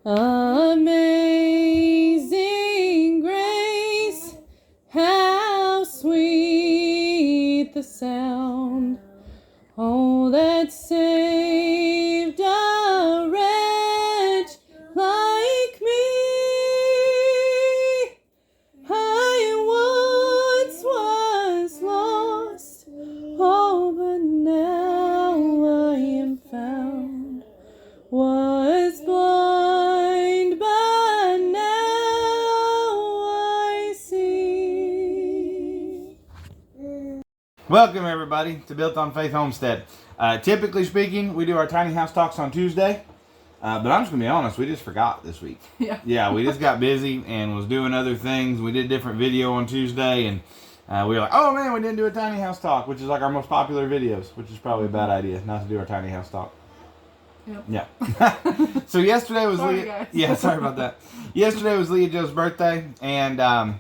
Amazing grace, how sweet the sound, oh, that saved a wretch like me. I once was lost, oh, but now I am found. Was blind, but now I see. Welcome everybody to Built on Faith Homestead. Typically speaking, we do our tiny house talks on Tuesday, but I'm just gonna be honest, we just forgot this week. Yeah, we just got busy and was doing other things. We did a different video on Tuesday, and we were like, oh man, we didn't do a tiny house talk, which is like our most popular videos, which is probably a bad idea not to do our tiny house talk. Yep. Yeah. So yesterday was Sorry, Leah. guys. Yeah, sorry about that. Yesterday was Leah Jo's birthday, and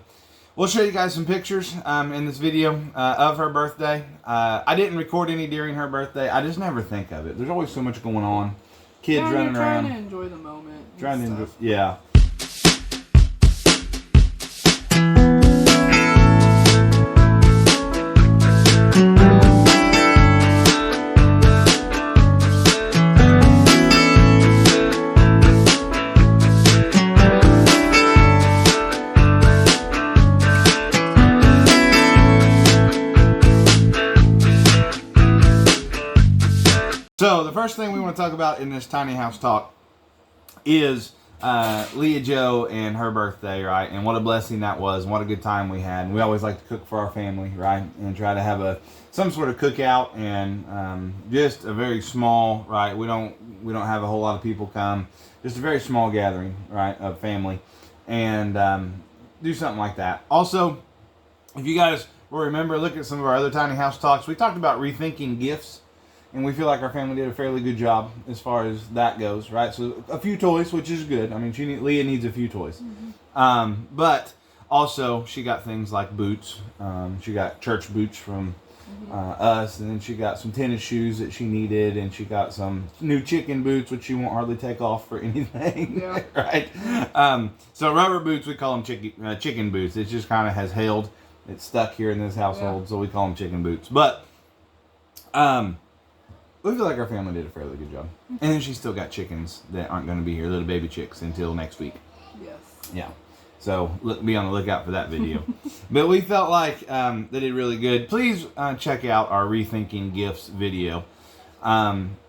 we'll show you guys some pictures in this video of her birthday. I didn't record any during her birthday. I just never think of it. There's always so much going on. Kids running around. Trying to enjoy the moment. Trying to enjoy. Yeah. So the first thing we want to talk about in this tiny house talk is Leah Jo and her birthday, right? And what a blessing that was, and what a good time we had. And we always like to cook for our family, right? And try to have some sort of cookout, and just a very small, right? We don't have a whole lot of people come, just a very small gathering, right, of family, and do something like that. Also, if you guys will remember, look at some of our other tiny house talks. We talked about rethinking gifts. And we feel like our family did a fairly good job as far as that goes, right? So a few toys, which is good. I mean, Leah needs a few toys. Mm-hmm. But also she got things like boots. She got church boots from us, and then she got some tennis shoes that she needed, and she got some new chicken boots, which she won't hardly take off for anything, yeah. Right? So rubber boots, we call them chicken boots. It just kind of has held. It's stuck here in this household, yeah. So we call them chicken boots. But we feel like our family did a fairly good job. And then she's still got chickens that aren't going to be here, little baby chicks, until next week. Yes. Yeah. So be on the lookout for that video. But we felt like they did really good. Please check out our Rethinking Gifts video.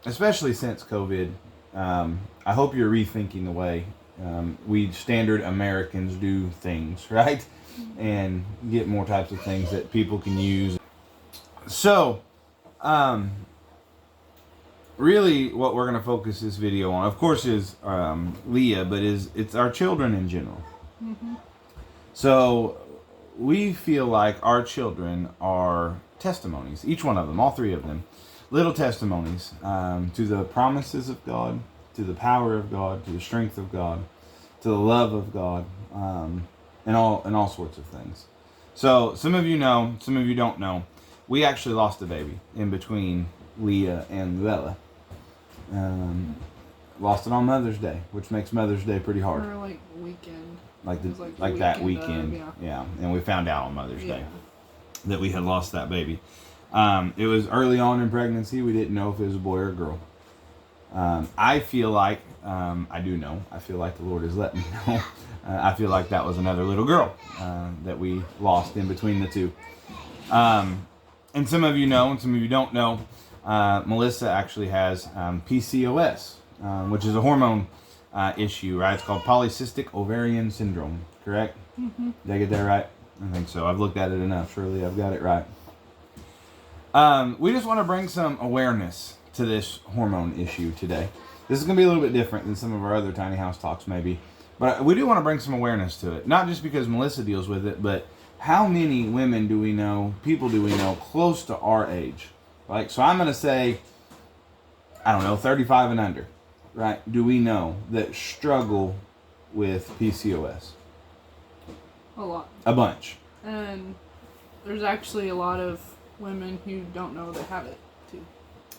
Especially since COVID. I hope you're rethinking the way we standard Americans do things, right? And get more types of things that people can use. So, really, what we're going to focus this video on, of course, is Leah, but it's our children in general. Mm-hmm. So we feel like our children are testimonies, each one of them, all three of them, little testimonies to the promises of God, to the power of God, to the strength of God, to the love of God, and all sorts of things. So some of you know, some of you don't know. We actually lost a baby in between Leah and Luella. Lost it on Mother's Day, which makes Mother's Day pretty hard. Or like weekend. Like that weekend. Yeah. And we found out on Mother's Day that we had lost that baby. It was early on in pregnancy. We didn't know if it was a boy or a girl. I feel like, I do know, I feel like the Lord has let me know. I feel like that was another little girl that we lost in between the two. And some of you know, and some of you don't know, Melissa actually has PCOS, which is a hormone issue, right? It's called polycystic ovarian syndrome, correct? Mm-hmm. Did I get that right? I think so. I've looked at it enough. Surely I've got it right. We just want to bring some awareness to this hormone issue today. This is going to be a little bit different than some of our other tiny house talks maybe, but we do want to bring some awareness to it. Not just because Melissa deals with it, but how many women do we know, people do we know close to our age? Like, so I'm going to say, I don't know, 35 and under, right? Do we know that struggle with PCOS? A lot. A bunch. And there's actually a lot of women who don't know they have it, too.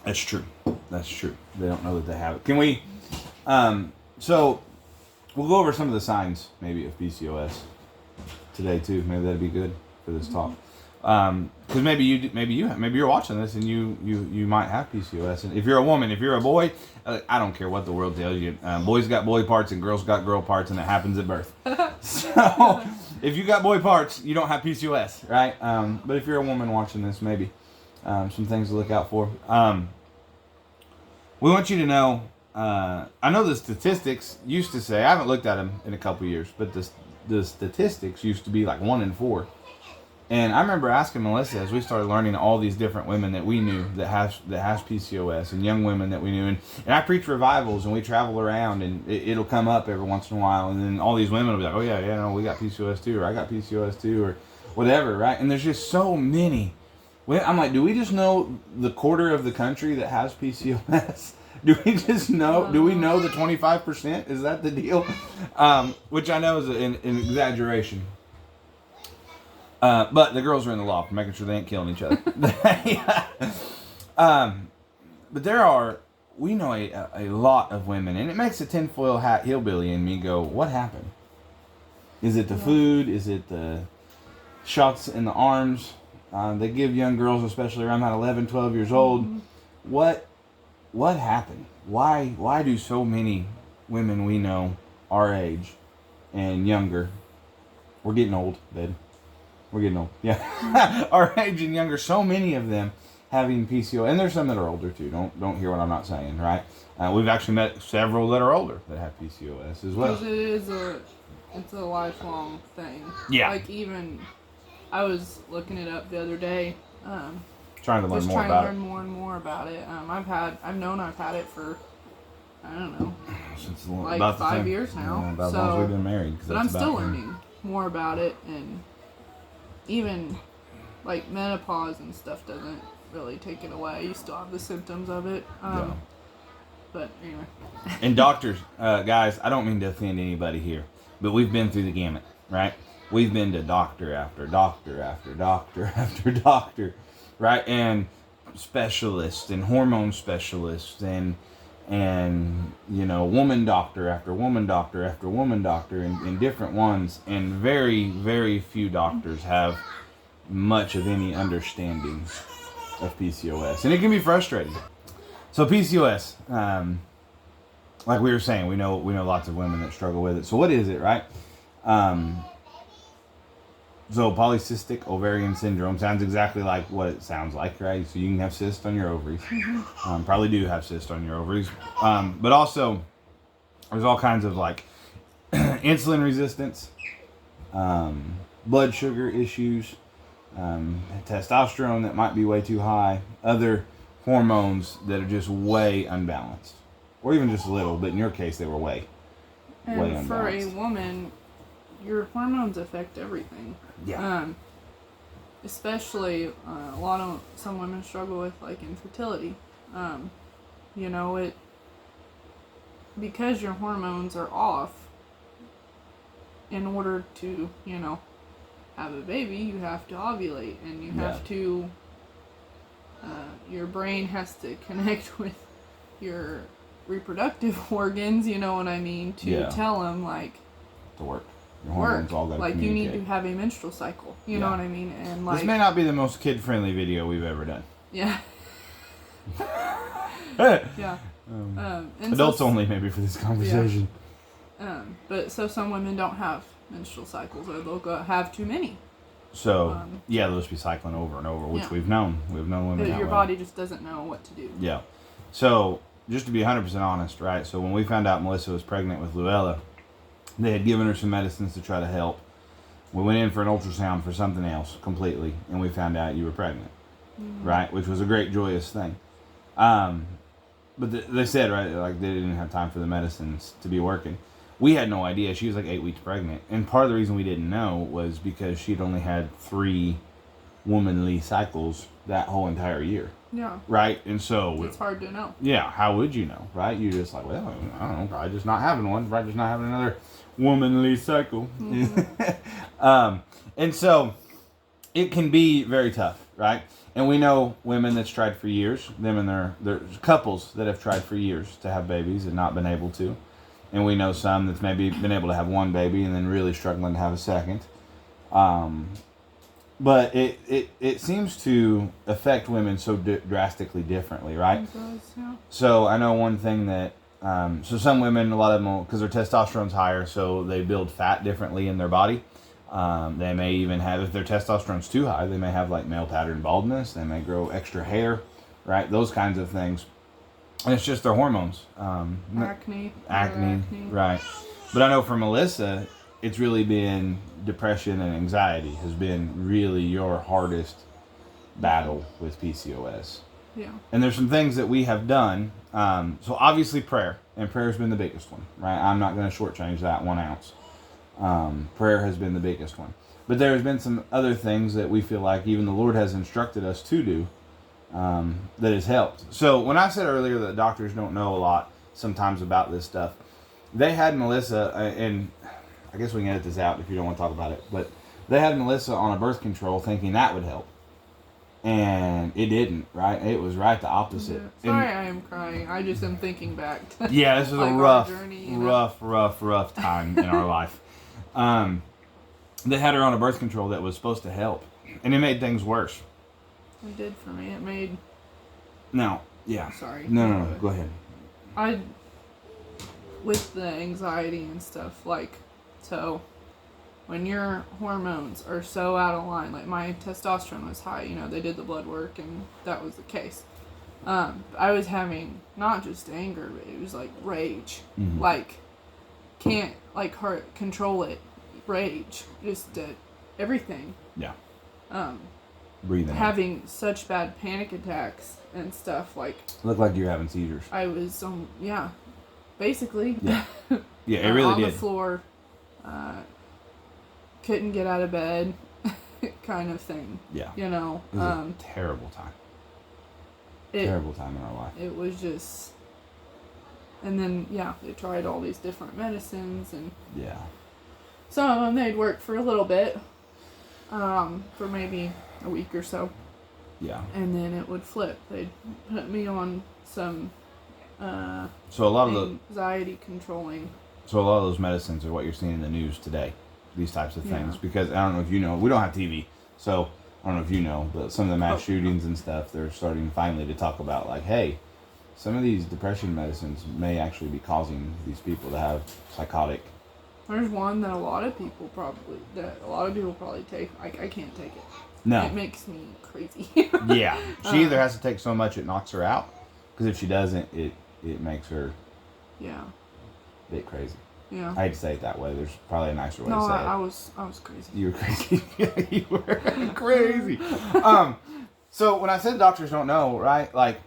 That's true. That's true. They don't know that they have it. Can we, so We'll go over some of the signs, maybe, of PCOS today too. Maybe that'd be good for this talk. Because maybe you're watching this and you might have PCOS. And if you're a woman, if you're a boy, I don't care what the world tells you. Boys got boy parts and girls got girl parts, and it happens at birth. So if you got boy parts, you don't have PCOS, right? But if you're a woman watching this, maybe some things to look out for. We want you to know. I know the statistics used to say, I haven't looked at them in a couple years, but the statistics used to be like 1 in 4. And I remember asking Melissa as we started learning all these different women that we knew that has PCOS, and young women that we knew. And I preach revivals, and we travel around, and it'll come up every once in a while. And then all these women will be like, oh yeah, no, we got PCOS too, or I got PCOS too, or whatever, right? And there's just so many. I'm like, do we just know the quarter of the country that has PCOS? Do we just know? Do we know the 25%? Is that the deal? Which I know is an exaggeration. But the girls are in the loft, making sure they ain't killing each other. But we know a lot of women, and it makes a tinfoil hat hillbilly in me go, what happened? Is it the food? Is it the shots in the arms? They give young girls, especially around about 11, 12 years old. What happened? Why do so many women we know our age and younger, we're getting old, babe. We're getting old. Yeah. Our age and younger, so many of them having PCOS. And there's some that are older too. Don't hear what I'm not saying, right? We've actually met several that are older that have PCOS as well. Because it's a lifelong thing. Yeah. Like even, I was looking it up the other day. Trying to learn more about it. Trying to learn more and more about it. I've known I've had it for, I don't know, since like about 5 years now. Yeah, about as long as we've been married. But I'm still learning more about it, and even like menopause and stuff doesn't really take it away. You still have the symptoms of it. Yeah. But anyway. And doctors, guys, I don't mean to offend anybody here, but we've been through the gamut, right? We've been to doctor after doctor after doctor after doctor, right? And specialists and hormone specialists and woman doctor after woman doctor after woman doctor and different ones, and very, very few doctors have much of any understanding of PCOS, and it can be frustrating. So PCOS, like we were saying, we know lots of women that struggle with it. So what is it, right? So polycystic ovarian syndrome sounds exactly like what it sounds like, right? So you can have cysts on your ovaries. Probably do have cysts on your ovaries. But also, there's all kinds of like insulin resistance, blood sugar issues, testosterone that might be way too high, other hormones that are just way unbalanced. Or even just a little, but in your case, they were way unbalanced. And for a woman, your hormones affect everything. Yeah. Especially some women struggle with like infertility. Because your hormones are off, in order to, have a baby, you have to ovulate, and you have to, your brain has to connect with your reproductive organs, you know what I mean, to tell them like to work. Your hormones all gotta communicate. You need to have a menstrual cycle. You know what I mean? And like, this may not be the most kid-friendly video we've ever done. Yeah. Yeah. Adults only, maybe, for this conversation. Yeah. But some women don't have menstrual cycles, or they'll have too many. So they'll just be cycling over and over, which we've known. We've known women. Your body just doesn't know what to do. Yeah. So just to be 100% honest, right? So when we found out Melissa was pregnant with Luella, they had given her some medicines to try to help. We went in for an ultrasound for something else completely, and we found out you were pregnant, right? Which was a great, joyous thing. But they said, right, like they didn't have time for the medicines to be working. We had no idea. She was like 8 weeks pregnant. And part of the reason we didn't know was because she'd only had 3 womanly cycles that whole entire year. Yeah. Right? And so it's hard to know. Yeah, how would you know, right? You're just like, well, I don't know, probably just not having one, probably just not having another womanly cycle. And so it can be very tough, right? And we know women that's tried for years, them and their couples that have tried for years to have babies and not been able to. and we know some that's maybe been able to have one baby and then really struggling to have a second. But it seems to affect women so drastically differently, right? It does, yeah. So I know one thing that, so some women, a lot of them, because their testosterone's higher, so they build fat differently in their body. They may even have, if their testosterone's too high, they may have like male pattern baldness. They may grow extra hair, right? Those kinds of things. And it's just their hormones. Acne, right. But I know for Melissa, it's really been depression and anxiety has been really your hardest battle with PCOS. Yeah. And there's some things that we have done. So obviously prayer, and prayer has been the biggest one, right? I'm not going to shortchange that 1 ounce. Prayer has been the biggest one. But there has been some other things that we feel like even the Lord has instructed us to do that has helped. So when I said earlier that doctors don't know a lot sometimes about this stuff, they had Melissa, and I guess we can edit this out if you don't want to talk about it, but they had Melissa on a birth control thinking that would help. And it didn't, right? It was right the opposite. Yeah. Sorry, I am crying. I just am thinking back to yeah, this is like a rough, journey, rough time in our life. They had her on a birth control that was supposed to help, and it made things worse. It did for me. It made... No, yeah. Sorry. No, go ahead. With the anxiety and stuff, like, so... When your hormones are so out of line, like my testosterone was high, they did the blood work and that was the case. I was having not just anger, but it was like rage. Mm-hmm. Like, can't control it. Rage. Just everything. Yeah. Breathing. Having such bad panic attacks and stuff, like. Looked like you're having seizures. I was, basically. Yeah. Yeah, it really on did. On the floor. Couldn't get out of bed, kind of thing. Yeah. It was a terrible time. Terrible time in our life. It was just... And then, they tried all these different medicines, and... Yeah. Some of them, they'd work for a little bit. For maybe a week or so. Yeah. And then it would flip. They'd put me on some... so a lot of anxiety controlling. So a lot of those medicines are what you're seeing in the news today. These types of things, because I don't know if you know, we don't have TV, so I don't know if you know, but some of the mass shootings and stuff, they're starting finally to talk about like, hey, some of these depression medicines may actually be causing these people to have psychotic. There's one that a lot of people probably take. I can't take it. No, it makes me crazy. Yeah, she either has to take so much it knocks her out, because if she doesn't, it makes her a bit crazy. Yeah. I hate to say it that way. There's probably a nicer way to say it. I was crazy. You were crazy. Yeah, you were crazy. So when I said doctors don't know, right? Like,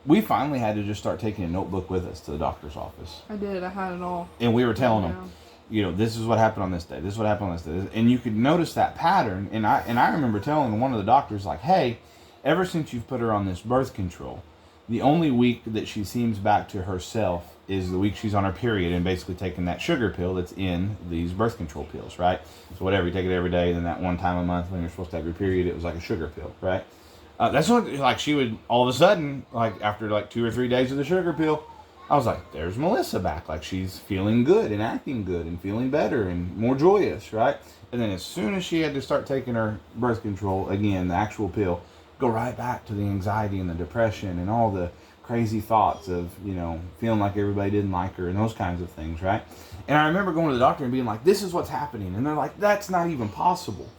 we finally had to just start taking a notebook with us to the doctor's office. I did. I had it all. And we were telling them, this is what happened on this day. This is what happened on this day. And you could notice that pattern. And I remember telling one of the doctors, like, hey, ever since you've put her on this birth control, the only week that she seems back to herself is the week she's on her period and basically taking that sugar pill that's in these birth control pills, right? So whatever, you take it every day, then that one time a month when you're supposed to have your period, it was like a sugar pill, right? That's what, like, she would, all of a sudden, like, after, like, 2 or 3 days of the sugar pill, I was like, there's Melissa back. Like, she's feeling good and acting good and feeling better and more joyous, right? And then as soon as she had to start taking her birth control, again, the actual pill, go right back to the anxiety and the depression and all the crazy thoughts of, feeling like everybody didn't like her and those kinds of things, right? And I remember going to the doctor and being like, this is what's happening. And they're like, that's not even possible,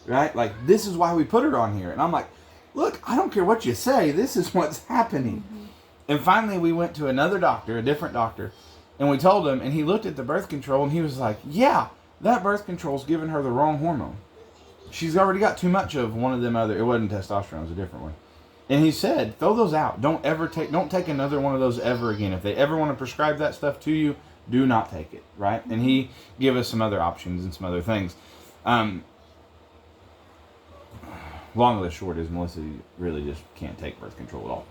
right? Like, this is why we put her on here. And I'm like, look, I don't care what you say. This is what's happening. Mm-hmm. And finally, we went to another doctor, a different doctor, and we told him, and he looked at the birth control, and he was like, yeah, that birth control's giving her the wrong hormone. She's already got too much of one of them other, it wasn't testosterone, it was a different one. And he said, throw those out. Don't take another one of those ever again. If they ever want to prescribe that stuff to you, do not take it, right? And he gave us some other options and some other things. Long and the short is Melissa really just can't take birth control at all.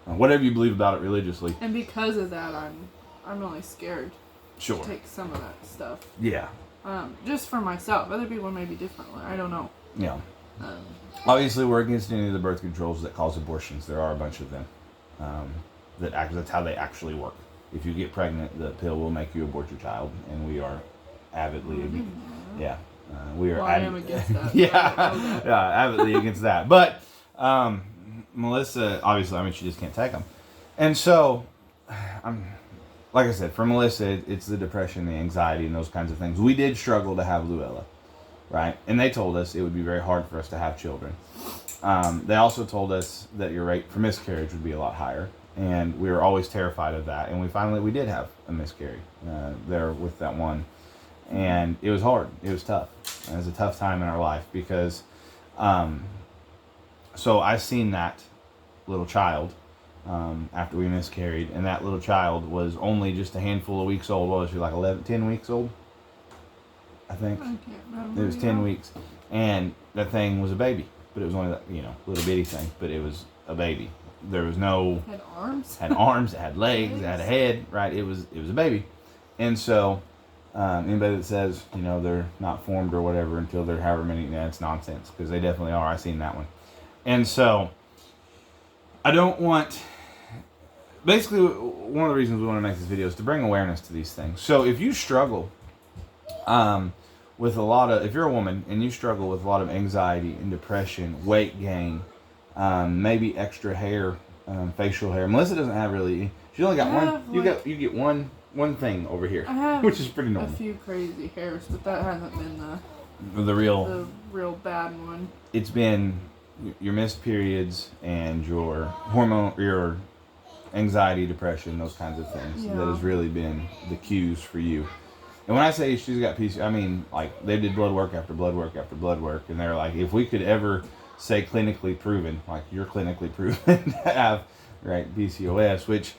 Whatever you believe about it religiously. And because of that, I'm really scared to take some of that stuff. Yeah. Just for myself. Other people may be different. I don't know. Yeah. Obviously, we're against any of the birth controls that cause abortions. There are a bunch of them. That's how they actually work. if you get pregnant, the pill will make you abort your child, and we are avidly, we are. Well, I am against that. Avidly against that. But Melissa, obviously, I mean, she just can't take them, and so like I said, for Melissa, it's the depression, the anxiety, and those kinds of things. We did struggle to have Luella, right? And they told us it would be very hard for us to have children. They also told us that your rate for miscarriage would be a lot higher, and we were always terrified of that. And we did have a miscarriage there with that one, and it was hard. It was tough. It was a tough time in our life because, so I seen that little child after we miscarried, and that little child was only just a handful of weeks old. What was she, like 10 weeks old? I think. I can't remember. It was 10 weeks, and that thing was a baby. But it was only, little bitty thing. But it was a baby. There was no... Had arms? Had arms, it had legs, it had a head, right? It was a baby. And so, anybody that says, they're not formed or whatever until they're however many, it's nonsense. Because they definitely are. I've seen that one. And so, I don't want... Basically, one of the reasons we want to make this video is to bring awareness to these things. So, if you struggle... with a lot of, if you're a woman and you struggle with a lot of anxiety and depression, weight gain, maybe extra hair, facial hair. Melissa doesn't have really. She only got one. You get one thing over here, which is pretty normal. A few crazy hairs, but that hasn't been the real bad one. It's been your missed periods and your hormone, your anxiety, depression, those kinds of things that has really been the cues for you. And when I say she's got PCOS, I mean, like, they did blood work after blood work after blood work, and they're like, if we could ever say clinically proven, like you're clinically proven to have, right, PCOS, which,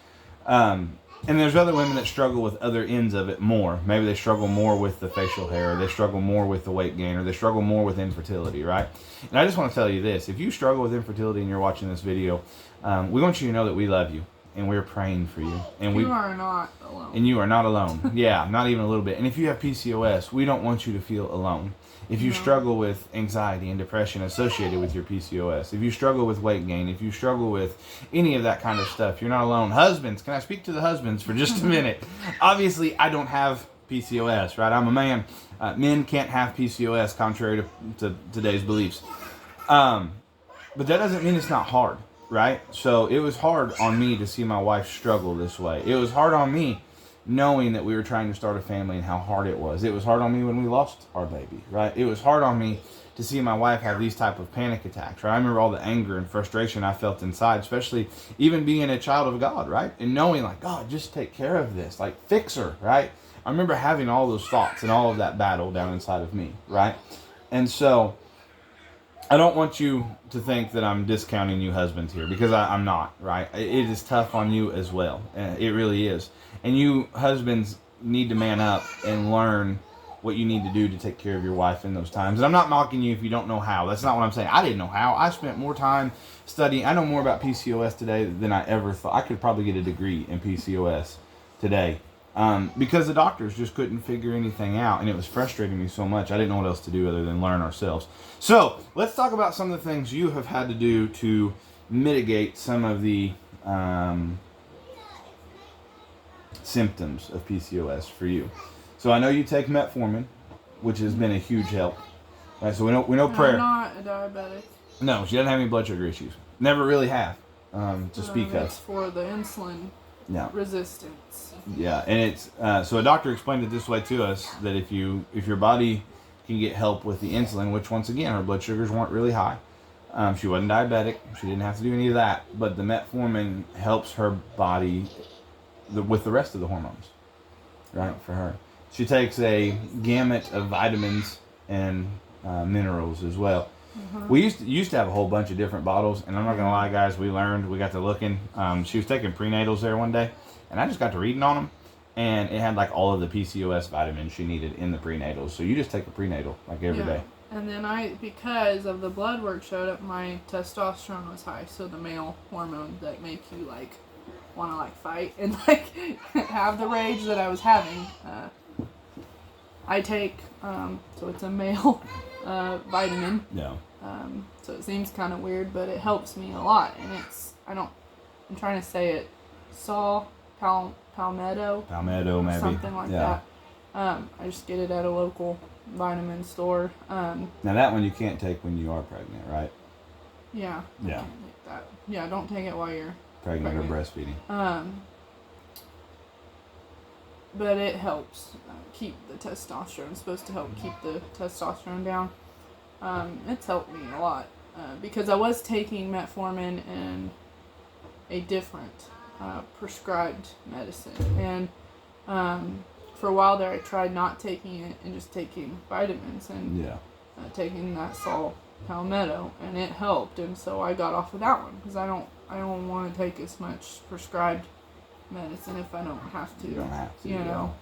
and there's other women that struggle with other ends of it more. Maybe they struggle more with the facial hair, or they struggle more with the weight gain, or they struggle more with infertility, right? And I just want to tell you this, if you struggle with infertility and you're watching this video, we want you to know that we love you. And we're praying for you. And you are not alone. And you are not alone. Yeah, not even a little bit. And if you have PCOS, we don't want you to feel alone. If you struggle with anxiety and depression associated with your PCOS, if you struggle with weight gain, if you struggle with any of that kind of stuff, you're not alone. Husbands, can I speak to the husbands for just a minute? Obviously, I don't have PCOS, right? I'm a man. Men can't have PCOS, contrary to today's beliefs. But that doesn't mean it's not hard. Right? So it was hard on me to see my wife struggle this way. It was hard on me knowing that we were trying to start a family and how hard it was. It was hard on me when we lost our baby, right? It was hard on me to see my wife have these type of panic attacks, right? I remember all the anger and frustration I felt inside, especially even being a child of God, right? And knowing like, God, just take care of this, like fix her, right? I remember having all those thoughts and all of that battle down inside of me, right? And so I don't want you to think that I'm discounting you husbands here, because I'm not, right? It is tough on you as well. It really is. And you husbands need to man up and learn what you need to do to take care of your wife in those times. And I'm not knocking you if you don't know how. That's not what I'm saying. I didn't know how. I spent more time studying. I know more about PCOS today than I ever thought. I could probably get a degree in PCOS today. Because the doctors just couldn't figure anything out, and it was frustrating me so much. I didn't know what else to do other than learn ourselves. So let's talk about some of the things you have had to do to mitigate some of the symptoms of PCOS for you. So I know you take metformin, which has been a huge help. Right, so we know prayer. I'm not a diabetic. No, she doesn't have any blood sugar issues. Never really have to speak of. It's for the insulin resistance. Yeah, and it's so a doctor explained it this way to us, that if your body can get help with the insulin, which once again her blood sugars weren't really high, she wasn't diabetic, she didn't have to do any of that, but the metformin helps her body with the rest of the hormones, right? For her, she takes a gamut of vitamins and minerals as well. Mm-hmm. We used to have a whole bunch of different bottles, and I'm not gonna lie, guys, we got to looking. She was taking prenatals there one day, and I just got to reading on them, and it had like all of the PCOS vitamins she needed in the prenatals. So you just take a prenatal like every day. And then because of the blood work showed up, my testosterone was high, so the male hormone that make you like want to like fight and like have the rage that I was having. I take so it's a male vitamin. Yeah. So it seems kind of weird, but it helps me a lot, and I'm trying to say it, Palmetto. Palmetto, maybe. Something like that. I just get it at a local vitamin store. Now that one you can't take when you are pregnant, right? Yeah. Yeah. I can't take that. Yeah, don't take it while you're Pregnant or breastfeeding. But it helps keep the testosterone. It's supposed to help keep the testosterone down. It's helped me a lot because I was taking metformin and a different prescribed medicine. And for a while there, I tried not taking it and just taking vitamins and taking that salt palmetto, and it helped. And so I got off of that one because I don't want to take as much prescribed medicine if I don't have to. You don't have to. You know.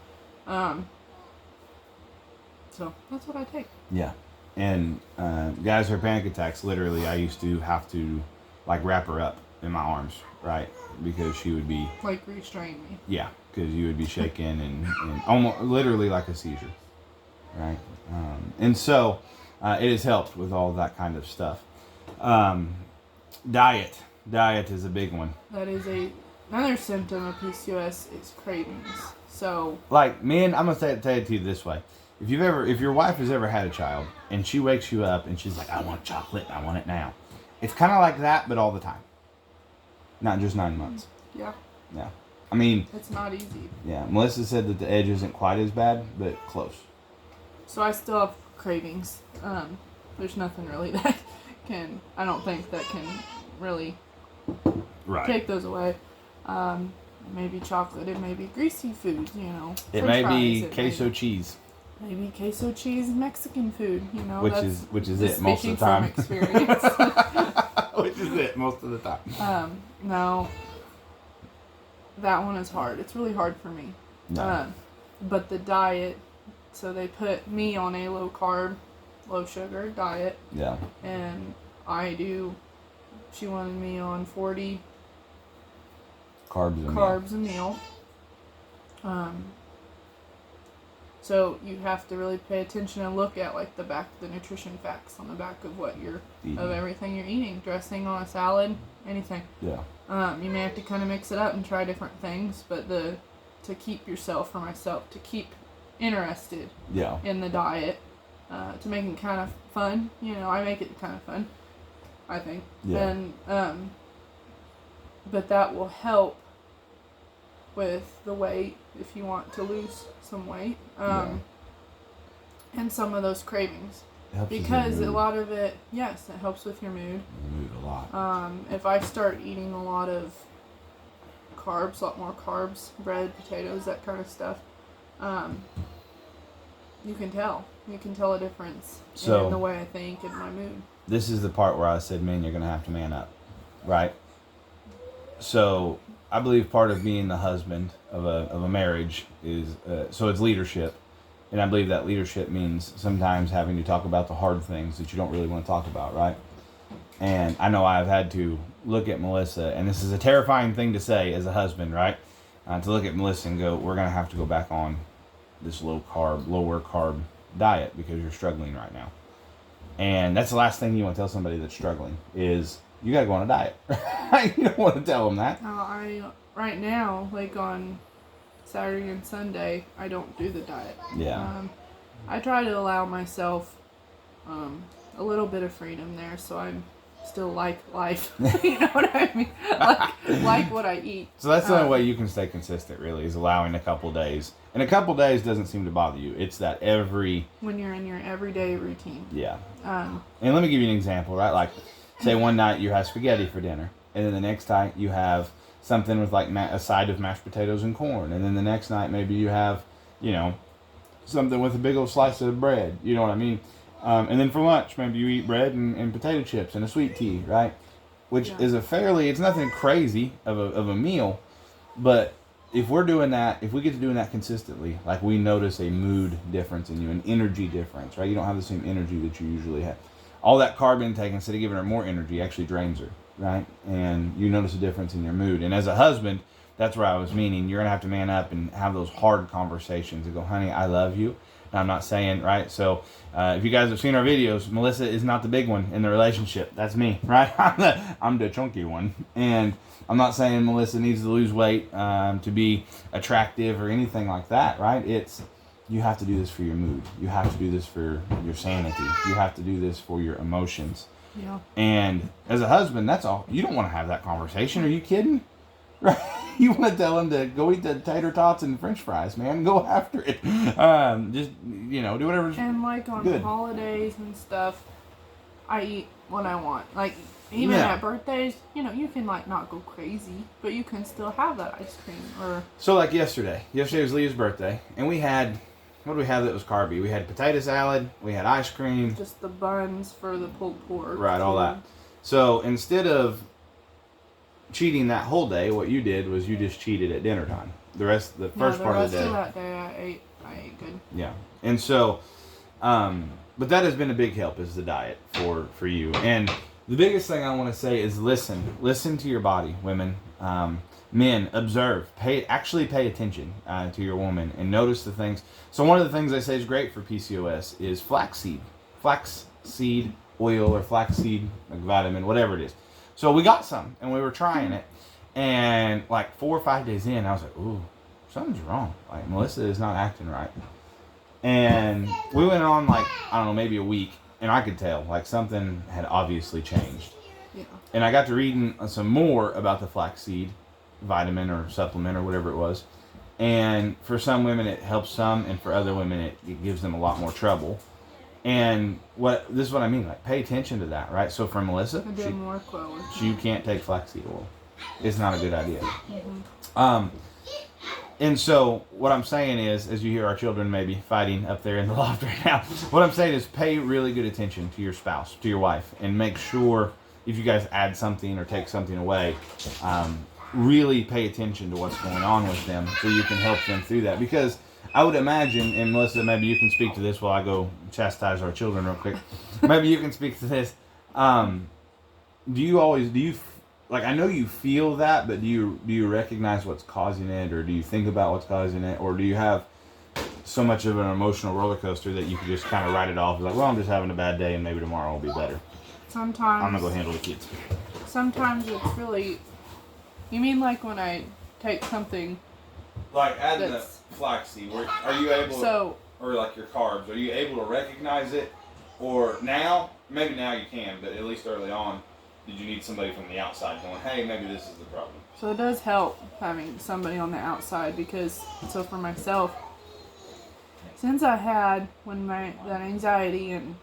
So that's what I take. Yeah. And guys, her panic attacks, literally, I used to have to like wrap her up in my arms, right? Because she would be like restrain me. Yeah, because you would be shaking and almost literally like a seizure, right? And so it has helped with all that kind of stuff. Diet is a big one. That is another symptom of PCOS is cravings. So like men, I'm gonna tell it to you this way: if your wife has ever had a child and she wakes you up and she's like, I want chocolate, I want it now. It's kind of like that, but all the time. Not just 9 months. Yeah. Yeah. I mean, it's not easy. Yeah. Melissa said that the edge isn't quite as bad, but close. So I still have cravings. There's nothing really that I don't think that can really take those away. Maybe chocolate, it may be greasy food, you know. It may be queso cheese. Maybe queso cheese Mexican food, you know. Which is it most of the time. Speaking from experience. Which is it most of the time. No. That one is hard. It's really hard for me. No. But the diet, so they put me on a low carb, low sugar diet. Yeah. And she wanted me on 40 carbs a meal. So you have to really pay attention and look at like the nutrition facts on the back of what of everything you're eating. Dressing on a salad, anything. Yeah. You may have to kind of mix it up and try different things, but to keep myself, to keep interested in the diet, to make it kind of fun. You know, I make it kind of fun, I think. Yeah. And, but that will help with the weight if you want to lose some weight. And some of those cravings. Because a lot of it, yes, it helps with your mood. Mood a lot. If I start eating a lot of carbs, a lot more carbs, bread, potatoes, that kind of stuff, you can tell. You can tell a difference in the way I think and my mood. This is the part where I said, man, you're going to have to man up, right? So I believe part of being the husband of a marriage is, so it's leadership. And I believe that leadership means sometimes having to talk about the hard things that you don't really want to talk about, right? And I know I've had to look at Melissa, and this is a terrifying thing to say as a husband, right? To look at Melissa and go, we're going to have to go back on this lower carb diet because you're struggling right now. And that's the last thing you want to tell somebody that's struggling is you got to go on a diet. You don't want to tell them that. Right now, like on Saturday and Sunday, I don't do the diet. Yeah. I try to allow myself a little bit of freedom there, so I'm still like life. You know what I mean? Like what I eat. So that's the only way you can stay consistent, really, is allowing a couple days. And a couple days doesn't seem to bother you. It's that when you're in your everyday routine. Yeah. And let me give you an example, right? Like, say one night you have spaghetti for dinner, and then the next night you have something with like a side of mashed potatoes and corn, and then the next night maybe you have, something with a big old slice of bread. You know what I mean? And then for lunch, maybe you eat bread and potato chips and a sweet tea, right? Which is it's nothing crazy of a meal, but if we get to doing that consistently, like we notice a mood difference in you, an energy difference, right? You don't have the same energy that you usually have. All that carb intake, instead of giving her more energy, actually drains her, right? And you notice a difference in your mood. And as a husband, that's where I was meaning. You're going to have to man up and have those hard conversations and go, honey, I love you. I'm not saying, right? So if you guys have seen our videos, Melissa is not the big one in the relationship. That's me, right? I'm the chunky one. And I'm not saying Melissa needs to lose weight to be attractive or anything like that, right? It's, you have to do this for your mood. You have to do this for your sanity. You have to do this for your emotions. Yeah. And as a husband, that's all. You don't want to have that conversation. Are you kidding? Right? You want to tell him to go eat the tater tots and French fries, man. Go after it. Just, you know, do whatever. And like on good. holidays and stuff, I eat what I want. Like even at birthdays, you know, you can like not go crazy, but you can still have that ice cream. Or so like yesterday was Leah's birthday, and we had, what did we have that was carby? We had potato salad, we had ice cream, just the buns for the pulled pork. right? All that. So instead of cheating that whole day, what you did was you just cheated at dinner time. The first part of the day. The rest of that day, I ate good. Yeah, and so, but that has been a big help, is the diet for you. And the biggest thing I want to say is listen to your body, women, men. Observe, pay attention to your woman and notice the things. So one of the things I say is great for PCOS is flaxseed oil or flaxseed like vitamin, whatever it is. So we got some, and we were trying it, and like 4 or 5 days in, I was like, ooh, something's wrong. Like, Melissa is not acting right. And we went on, like, I don't know, maybe a week, and I could tell, like, something had obviously changed. Yeah. And I got to reading some more about the flaxseed vitamin or supplement or whatever it was. And for some women, it helps some, and for other women, it gives them a lot more trouble. And this is what I mean, like, pay attention to that, right? So for Melissa, she can't take flaxseed oil. It's not a good idea. Mm-hmm. And so what I'm saying is, as you hear our children maybe fighting up there in the loft right now, what I'm saying is pay really good attention to your spouse, to your wife, and make sure if you guys add something or take something away, really pay attention to what's going on with them so you can help them through that. Because I would imagine, and Melissa, maybe you can speak to this while I go chastise our children real quick. Maybe you can speak to this. Do you like, I know you feel that, but do you recognize what's causing it, or do you think about what's causing it, or do you have so much of an emotional roller coaster that you can just kind of write it off as like, well, I'm just having a bad day and maybe tomorrow will be better? Sometimes I'm gonna go handle the kids. Sometimes it's really, you mean like when I take something like adding the flaxseed, are you able or like your carbs, are you able to recognize it? Or now, maybe now you can, but at least early on, did you need somebody from the outside going, hey, maybe this is the problem? So it does help having somebody on the outside, because, so for myself, since I had, when that anxiety and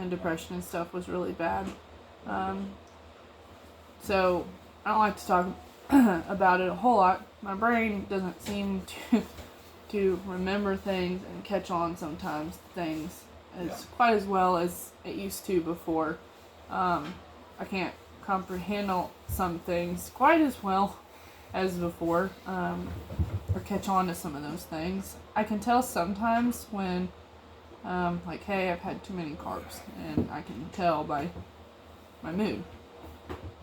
depression and stuff was really bad, so I don't like to talk about it a whole lot. My brain doesn't seem to remember things and catch on sometimes things quite as well as it used to before. I can't comprehend some things quite as well as before, or catch on to some of those things. I can tell sometimes when, like, hey, I've had too many carbs, and I can tell by my mood.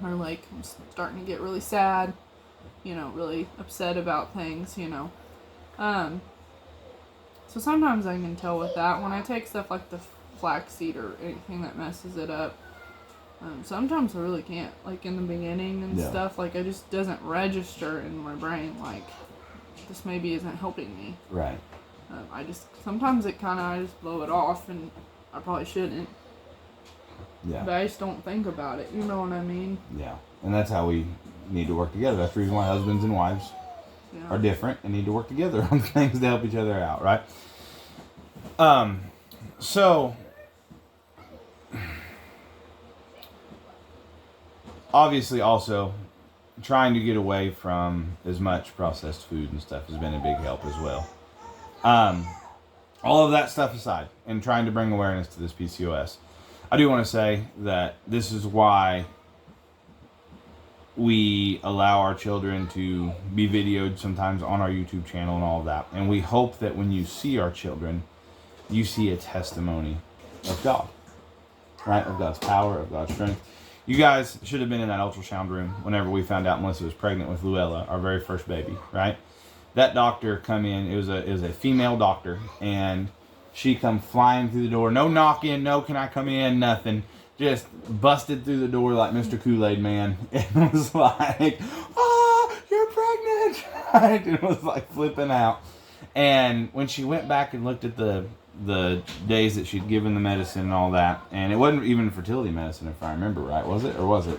Or like, I'm starting to get really sad, really upset about things, So sometimes I can tell with that. When I take stuff like the flaxseed or anything that messes it up, sometimes I really can't. Like in the beginning and stuff, like it just doesn't register in my brain, like this maybe isn't helping me. Right. Sometimes I just blow it off, and I probably shouldn't. Yeah. But I just don't think about it. You know what I mean? Yeah. And that's how we need to work together. That's the reason why husbands and wives are different and need to work together on things to help each other out, right? So obviously also trying to get away from as much processed food and stuff has been a big help as well. All of that stuff aside, and trying to bring awareness to this PCOS, I do want to say that this is why we allow our children to be videoed sometimes on our YouTube channel and all of that. And we hope that when you see our children, you see a testimony of God, right? Of God's power, of God's strength. You guys should have been in that ultrasound room whenever we found out Melissa was pregnant with Luella, our very first baby, right? That doctor come in, it was a female doctor, and She come flying through the door. No knocking, no can I come in, nothing. Just busted through the door like Mr. Kool-Aid Man. And was like, oh, you're pregnant. And was like flipping out. And when she went back and looked at the days that she'd given the medicine and all that, and it wasn't even fertility medicine if I remember right, was it? Or was it?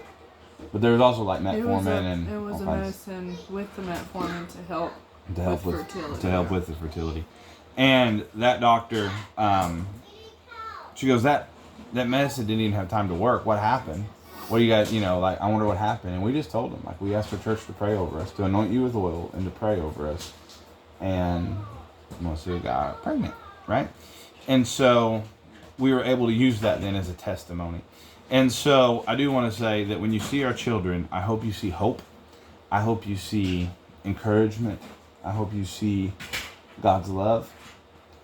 But there was also like metformin it was a medicine with the metformin to help with fertility. To help with the fertility. And that doctor, she goes, that medicine didn't even have time to work. What happened? What do you guys, like, I wonder what happened. And we just told him, like, we asked our church to pray over us, to anoint you with oil and to pray over us. And Melissa got pregnant, right? And so we were able to use that then as a testimony. And so I do want to say that when you see our children, I hope you see hope. I hope you see encouragement. I hope you see God's love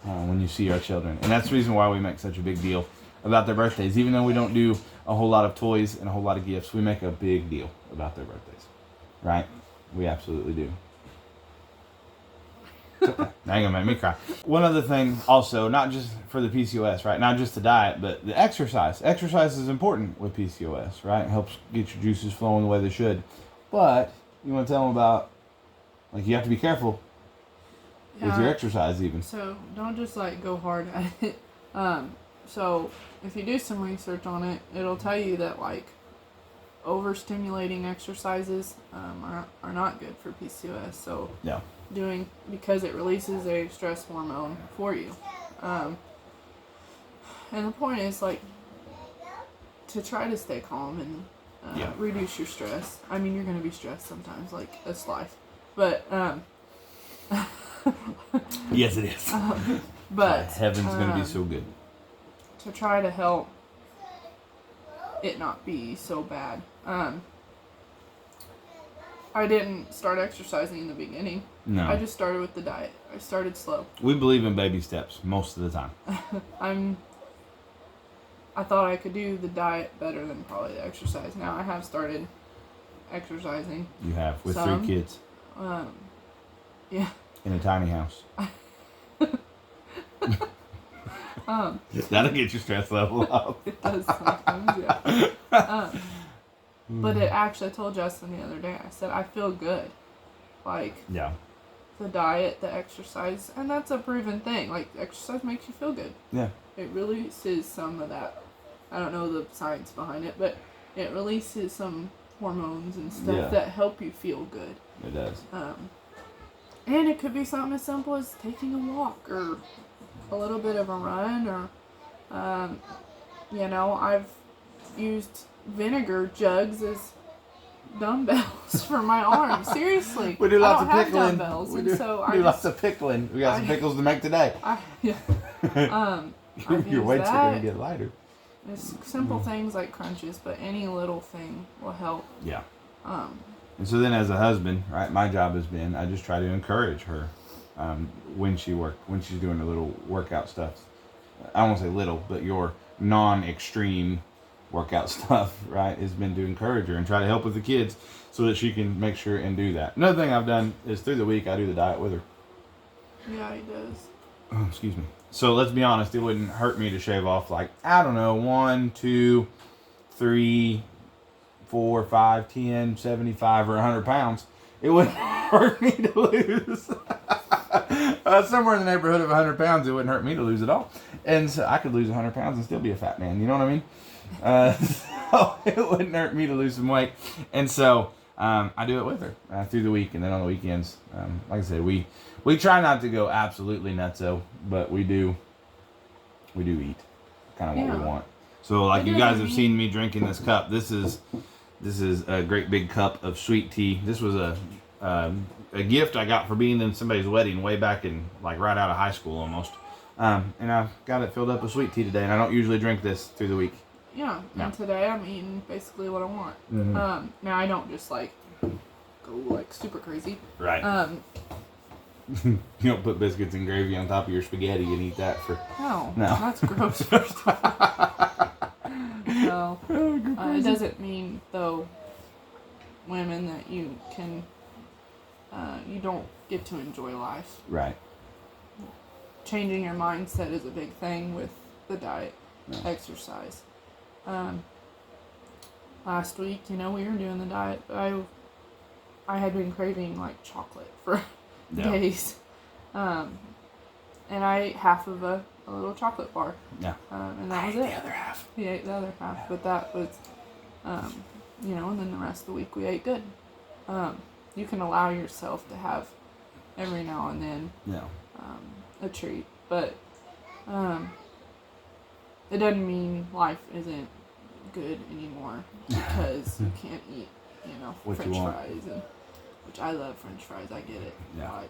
when you see our children. And that's the reason why we make such a big deal about their birthdays. Even though we don't do a whole lot of toys and a whole lot of gifts, we make a big deal about their birthdays. Right? We absolutely do. Now you're gonna make me cry. One other thing also, not just for the PCOS, right? Not just the diet, but the exercise. Exercise is important with PCOS, right? It helps get your juices flowing the way they should. But you want to tell them about, like, you have to be careful with your exercise even. So don't just like go hard at it. So if you do some research on it, it'll tell you that like overstimulating exercises are not good for PCOS. So yeah. Because it releases a stress hormone for you. And the point is like to try to stay calm and reduce your stress. I mean, you're going to be stressed sometimes, like that's life. But yes, it is. But heaven's going to be so good. To try to help it not be so bad. I didn't start exercising in the beginning. No. I just started with the diet. I started slow. We believe in baby steps most of the time. I thought I could do the diet better than probably the exercise. Now I have started exercising. You have, with 3 kids. Yeah. In a tiny house. That'll get your stress level up. It does sometimes, yeah. But it actually, I told Justin the other day, I said, I feel good. Like, yeah. The diet, the exercise, and that's a proven thing. Like, exercise makes you feel good. Yeah. It releases some of that. I don't know the science behind it, but it releases some hormones and stuff that help you feel good. It does. And it could be something as simple as taking a walk or a little bit of a run or, I've used vinegar jugs as dumbbells for my arms. Seriously. We do lots of pickling. Dumbbells, we do lots of pickling. We got some pickles to make today. Your weights are going to get lighter. It's simple things like crunches, but any little thing will help. Yeah. And so then as a husband, right, my job has been, I just try to encourage her when she's doing the little workout stuff. I won't say little, but your non-extreme workout stuff, right, has been to encourage her and try to help with the kids so that she can make sure and do that. Another thing I've done is through the week I do the diet with her. Yeah, he does. Oh, excuse me. So let's be honest, it wouldn't hurt me to shave off like, I don't know, 1, 2, 3, 4, 5, 10, 75 or 100 pounds. It wouldn't hurt me to lose. Somewhere in the neighborhood of 100 pounds, it wouldn't hurt me to lose it all. And so I could lose 100 pounds and still be a fat man. You know what I mean? So it wouldn't hurt me to lose some weight. And so I do it with her through the week. And then on the weekends, like I said, we try not to go absolutely nutso, but we do eat kind of what we want. So like you guys have seen me drinking this cup. This is a great big cup of sweet tea. This was a gift I got for being in somebody's wedding way back in, like, right out of high school almost. And I've got it filled up with sweet tea today, and I don't usually drink this through the week. Yeah, and today I'm eating basically what I want. Mm-hmm. Now I don't just like go like super crazy. Right. You don't put biscuits and gravy on top of your spaghetti and eat that for... No. That's gross. No. It doesn't mean, though, women, that you can... you don't get to enjoy life. Right. changing your mindset is a big thing with the diet, Yeah. exercise. Last week, we were doing the diet, but I had been craving like chocolate for days. And I ate half of a little chocolate bar. Yeah. And that was it. The other half. We ate the other half, but that was, and then the rest of the week we ate good. You can allow yourself to have every now and then a treat, but it doesn't mean life isn't good anymore because you can't eat, French fries, which I love French fries. I get it. Yeah.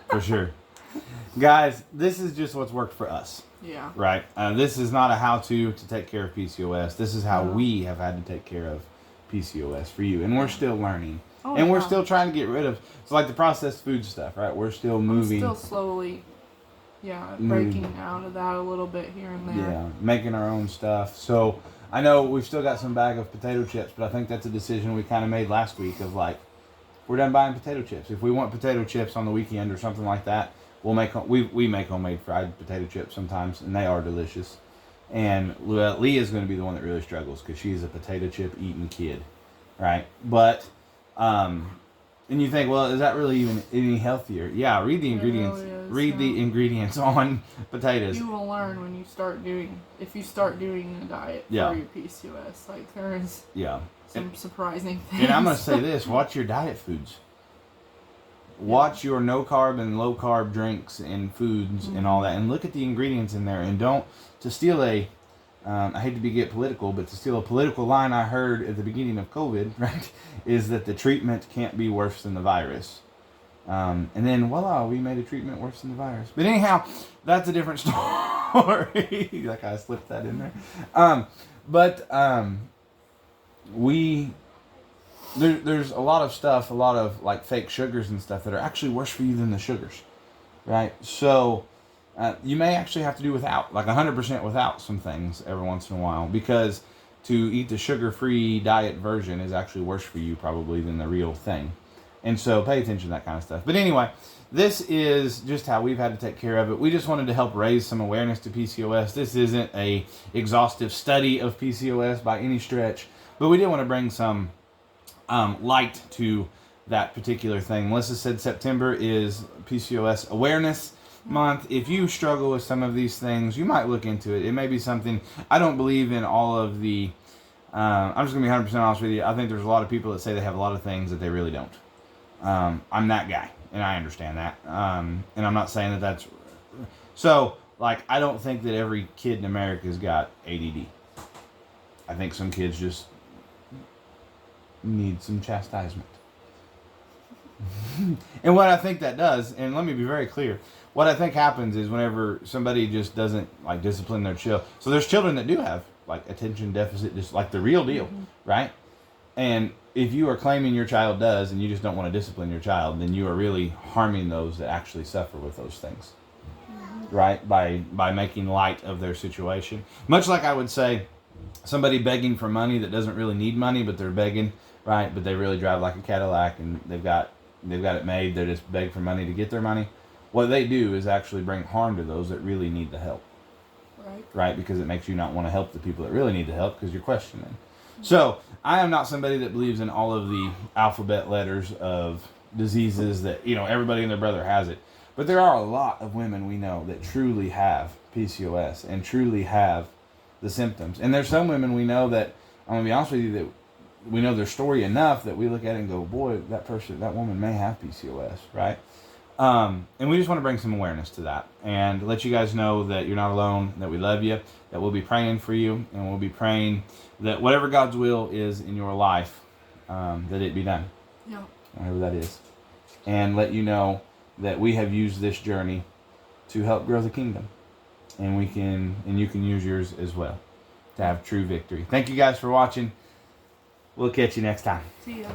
For sure. Guys, this is just what's worked for us. Yeah. Right? This is not a how-to take care of PCOS. This is how we have had to take care of PCOS for you. And we're still learning. And we're still trying to get rid of, so like the processed food stuff, right? We're still moving. Still slowly, breaking out of that a little bit here and there. Yeah, making our own stuff. So I know we've still got some bag of potato chips, but I think that's a decision we kind of made last week of like, we're done buying potato chips. If we want potato chips on the weekend or something like that, we'll make we make homemade fried potato chips sometimes, and they are delicious. And Leah's going to be the one that really struggles because she's a potato chip eating kid, right? But and you think, well, is that really even any healthier? Yeah, read the ingredients. Really is, read the ingredients on potatoes. You will learn when you start doing a diet for your PCOS. Like there is some surprising things. And I'm going to say this: watch your diet foods. Watch your no carb and low carb drinks and foods and all that, and look at the ingredients in there. And don't to steal a. I hate to get political, but to steal a political line I heard at the beginning of COVID, right, is that the treatment can't be worse than the virus. And then, voila, we made a treatment worse than the virus. But anyhow, that's a different story. Like I slipped that in there. There's a lot of stuff, a lot of like fake sugars and stuff that are actually worse for you than the sugars, right? So you may actually have to do without, like 100% without some things every once in a while, because to eat the sugar-free diet version is actually worse for you probably than the real thing. And so pay attention to that kind of stuff. But anyway, this is just how we've had to take care of it. We just wanted to help raise some awareness to PCOS. This isn't a exhaustive study of PCOS by any stretch, but we did want to bring some light to that particular thing. Melissa said September is PCOS awareness month. If you struggle with some of these things, you might look into it. It may be something. I don't believe in all of the I'm just gonna be 100% honest with you. I think there's a lot of people that say they have a lot of things that they really don't. I'm that guy, and I understand that, and I'm not saying that that's so, like, I don't think that every kid in America has got ADD. I think some kids just need some chastisement. And what I think that does, and let me be very clear, what I think happens is whenever somebody just doesn't like discipline their child. So there's children that do have like attention deficit, just like the real deal, right? And if you are claiming your child does and you just don't want to discipline your child, then you are really harming those that actually suffer with those things, right? By making light of their situation. Much like I would say somebody begging for money that doesn't really need money, but they're begging, right? But they really drive like a Cadillac and they've got it made. They're just begging for money to get their money. What they do is actually bring harm to those that really need the help, right? Because it makes you not want to help the people that really need the help because you're questioning. So I am not somebody that believes in all of the alphabet letters of diseases that, everybody and their brother has it. But there are a lot of women we know that truly have PCOS and truly have the symptoms. And there's some women we know that, I'm going to be honest with you, that we know their story enough that we look at it and go, boy, that woman may have PCOS, right? And we just want to bring some awareness to that and let you guys know that you're not alone, that we love you, that we'll be praying for you, and we'll be praying that whatever God's will is in your life, that it be done. Yeah. Whatever that is. And let you know that we have used this journey to help grow the kingdom. And you can use yours as well to have true victory. Thank you guys for watching. We'll catch you next time. See ya.